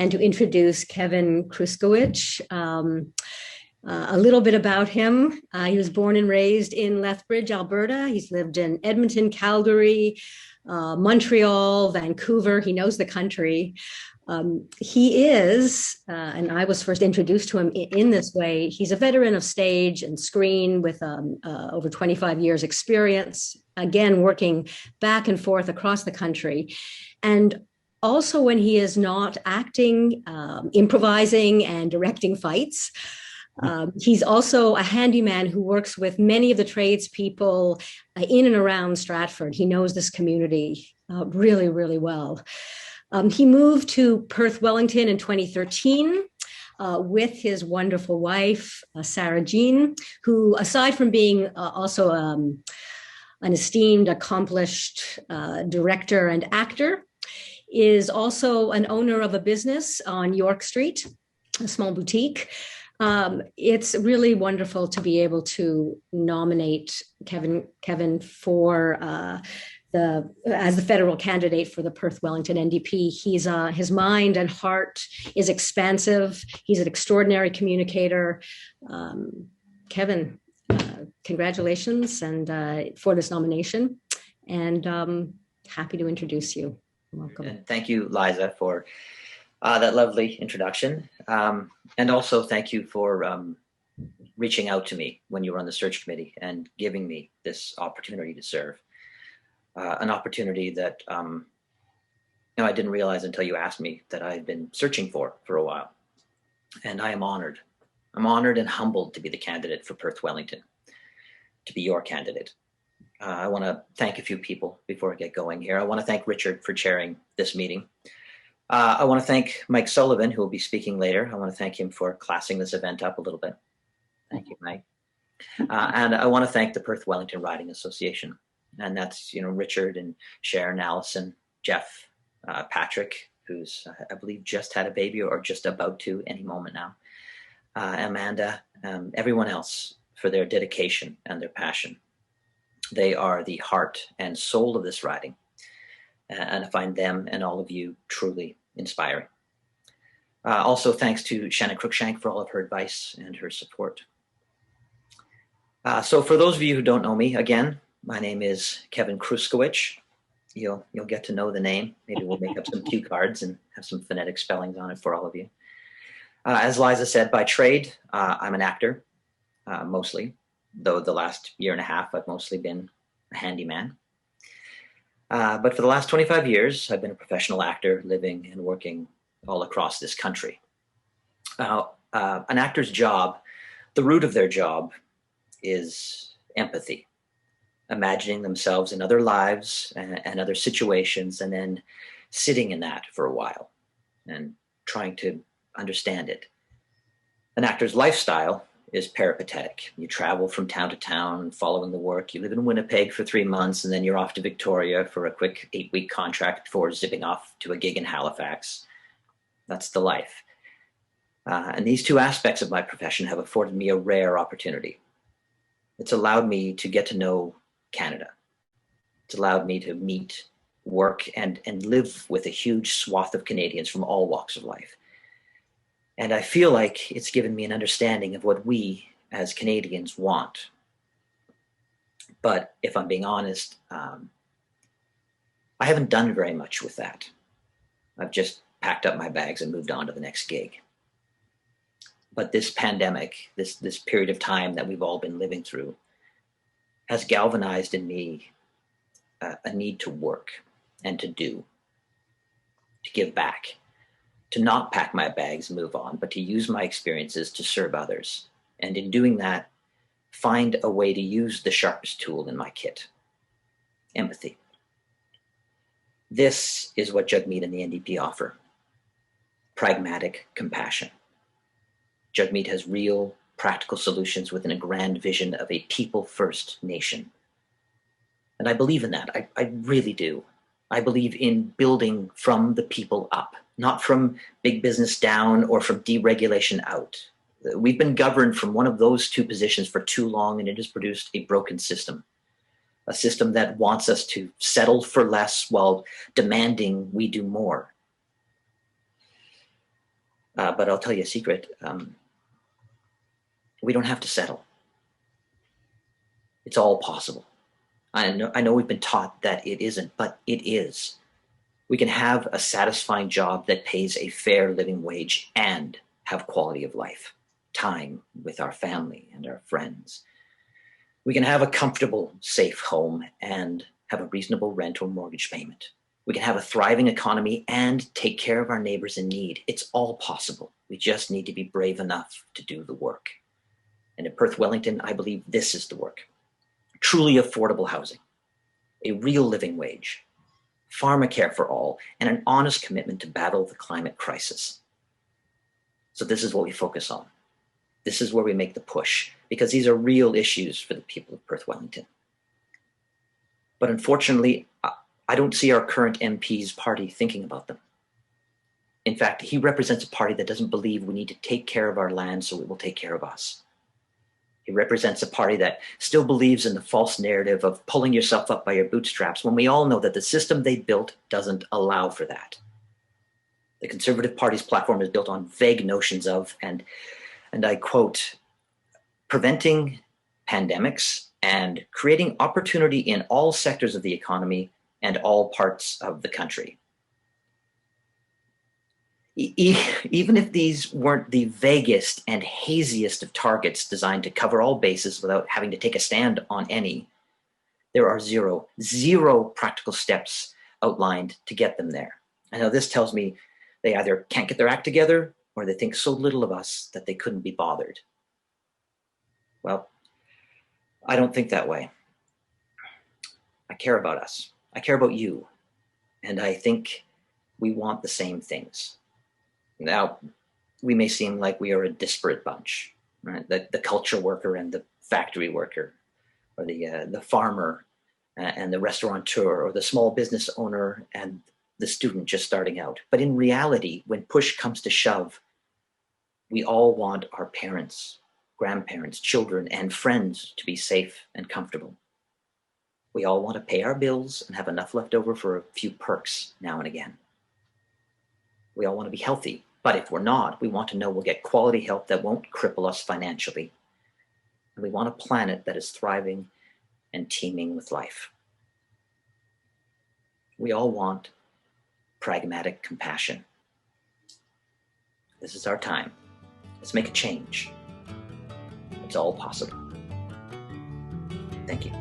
and to introduce Kevin Kruchkywich. A little bit about him. He was born and raised in Lethbridge, Alberta. He's lived in Edmonton, Calgary, Montreal, Vancouver. He knows the country. He is, and I was first introduced to him in this way, he's a veteran of stage and screen with over 25 years experience, again, working back and forth across the country. And also when he is not acting, improvising and directing fights, he's also a handyman who works with many of the tradespeople in and around Stratford. He knows this community really, really well. He moved to Perth-Wellington in 2013 with his wonderful wife, Sarah Jean, who, aside from being also an esteemed, accomplished director and actor, is also an owner of a business on York Street, a small boutique. It's really wonderful to be able to nominate Kevin for as the federal candidate for the Perth-Wellington NDP. His mind and heart is expansive. He's an extraordinary communicator. Kevin, congratulations and for this nomination, and happy to introduce you. Welcome. And thank you, Liza, for that lovely introduction. And also thank you for reaching out to me when you were on the search committee and giving me this opportunity to serve. An opportunity that I didn't realize until you asked me that I had been searching for a while. And I am honored. I'm honored and humbled to be the candidate for Perth-Wellington, to be your candidate. I want to thank a few people before I get going here. I want to thank Richard for chairing this meeting. I want to thank Mike Sullivan, who will be speaking later. I want to thank him for classing this event up a little bit. Thank you, Mike. And I want to thank the Perth-Wellington Riding Association. And that's, Richard and Sharon, Allison, Jeff, Patrick, who's, I believe, just had a baby or just about to any moment now, Amanda, everyone else for their dedication and their passion. They are the heart and soul of this riding. And I find them and all of you truly inspiring. Also, thanks to Shannon Cruikshank for all of her advice and her support. So for those of you who don't know me, again, my name is Kevin Kruchkywich. You'll get to know the name. Maybe we'll make up some cue cards and have some phonetic spellings on it for all of you. As Liza said, by trade, I'm an actor, mostly, though the last year and a half I've mostly been a handyman. But for the last 25 years, I've been a professional actor living and working all across this country. An actor's job, the root of their job is empathy. Imagining themselves in other lives and other situations, and then sitting in that for a while and trying to understand it. An actor's lifestyle is peripatetic. You travel from town to town following the work. You live in Winnipeg for 3 months, and then you're off to Victoria for a quick 8-week contract before zipping off to a gig in Halifax. That's the life. And these two aspects of my profession have afforded me a rare opportunity. It's allowed me to get to know Canada. It's allowed me to meet, work, and live with a huge swath of Canadians from all walks of life. And I feel like it's given me an understanding of what we as Canadians want. But if I'm being honest, I haven't done very much with that. I've just packed up my bags and moved on to the next gig. But this pandemic, this period of time that we've all been living through, has galvanized in me a need to work and to do, to give back, to not pack my bags and move on, but to use my experiences to serve others. And in doing that, find a way to use the sharpest tool in my kit, empathy. This is what Jagmeet and the NDP offer, pragmatic compassion. Jagmeet has real, practical solutions within a grand vision of a people-first nation. And I believe in that. I really do. I believe in building from the people up, not from big business down or from deregulation out. We've been governed from one of those two positions for too long, and it has produced a broken system. A system that wants us to settle for less while demanding we do more. But I'll tell you a secret. We don't have to settle. It's all possible. I know we've been taught that it isn't, but it is. We can have a satisfying job that pays a fair living wage and have quality of life, time with our family and our friends. We can have a comfortable, safe home and have a reasonable rent or mortgage payment. We can have a thriving economy and take care of our neighbors in need. It's all possible. We just need to be brave enough to do the work. And in Perth-Wellington, I believe this is the work. Truly affordable housing, a real living wage, pharmacare for all, and an honest commitment to battle the climate crisis. So this is what we focus on. This is where we make the push, because these are real issues for the people of Perth-Wellington. But unfortunately, I don't see our current MP's party thinking about them. In fact, he represents a party that doesn't believe we need to take care of our land so it will take care of us. He represents a party that still believes in the false narrative of pulling yourself up by your bootstraps when we all know that the system they built doesn't allow for that. The Conservative Party's platform is built on vague notions of, and I quote, preventing pandemics and creating opportunity in all sectors of the economy and all parts of the country. Even if these weren't the vaguest and haziest of targets designed to cover all bases without having to take a stand on any, there are zero practical steps outlined to get them there. I know this tells me they either can't get their act together or they think so little of us that they couldn't be bothered. Well, I don't think that way. I care about us. I care about you. And I think we want the same things. Now, we may seem like we are a disparate bunch, right? The culture worker and the factory worker, or the farmer and the restaurateur, or the small business owner and the student just starting out. But in reality, when push comes to shove, we all want our parents, grandparents, children, and friends to be safe and comfortable. We all want to pay our bills and have enough left over for a few perks now and again. We all want to be healthy. But if we're not, we want to know we'll get quality help that won't cripple us financially. And we want a planet that is thriving and teeming with life. We all want pragmatic compassion. This is our time. Let's make a change. It's all possible. Thank you.